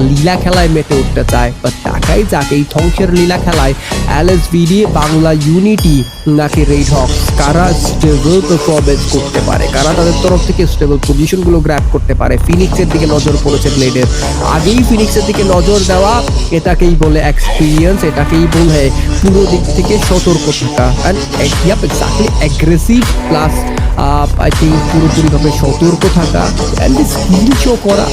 লীলা খেলায় মেতে উঠতে চায়, বা তাকাই যাক এই ধ্বংসের লীলা খেলায় LSVD, বাংলা ইউনিটি নাকি রেড হক্স কারা স্টেবল পারফরমেন্স করতে পারে, কারা তাদের তরফ থেকে স্টেবল পজিশনগুলো গ্র্যাব করতে পারে। ফিনিক্সের দিকে নজর পড়েছে ব্লেডের, আগেই ফিনিক্সের দিকে নজর দেওয়া এটাকেই বলে এক্সপিরিয়েন্স, এটাকেই বলে পুরো দিক থেকে সতর্ক থাকা, and exactly aggressive plus I think পুরোপুরিভাবে সতর্ক থাকা অ্যান্ড স্কিল শো করা,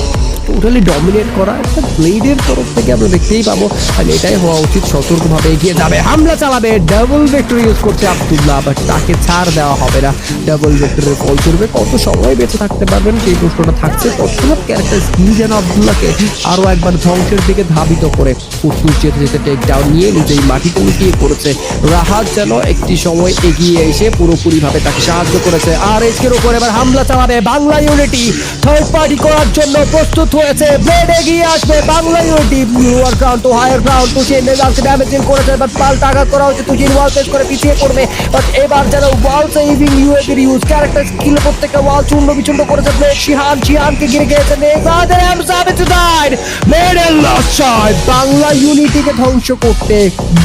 টোটালি ডমিনেট করা একটা ব্লেডের তরফ থেকে আমরা দেখতেই পাবো। আর এটাই হওয়া উচিত, সতর্কভাবে এগিয়ে যাবে, হামলা চালাবে, ডাবল ভেক্টর ইউজ করছে আব্দুল্লাহ, বাট তাকে ছাড় দেওয়া হবে না। ডাবল ভেক্টরের ফল করবে, কত সময় বেঁচে থাকতে পারবেন সেই প্রশ্নটা থাকছে। তৎক্ষণাৎ ক্যারেক্টার স্কিল যেন আব্দুল্লাহকে আরও একবার ধ্বংসের দিকে ধাবিত করে ফুটফুট যেতে যেতে টেক ডাউন নিয়ে নিজেই মাটিতে লুকিয়ে পড়েছে। রাহাত যেন একটি সময় এগিয়ে এসে পুরোপুরিভাবে তাকে সাহায্য করেছে। আর এসকের উপর এবার হামলা চালাবে বাংলা ইউনিটি, থার্ড পার্টি করার জন্য প্রস্তুত হয়েছে। ব্লেড এগিয়ে আসবে, Bangla Unity lower ground to higher ground, তুষির নেজালকে ড্যামেজ করেছে, বাট পাল্টা আঘাত করা হচ্ছে, তুষির ওয়াল পেস করে পিছিয়ে পড়বে। বাট এবার যেন ওয়াল সেভিং ইউএবির ইউজ, ক্যারেক্টার স্কিল প্রত্যেকটা ওয়াল চূর্ণ বিচূর্ণ করেছে ব্লেড। শিহানকে ঘিরে গিয়েছে নেজাদ, এন্ড সাবিত ডাইড। ব্লেডের লাস্ট শট বাংলা ইউনিটিকে ধ্বংস করতে,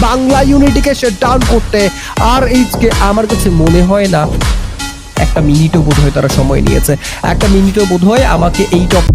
বাংলা ইউনিটিকে শেট ডাউন করতে। আর এইচকে আমার কাছে মনে হয় না একটা মিনিটও বোধ হয় তারা সময় নিয়েছে, একটা মিনিটও বোধ হয় আমাকে এই টপ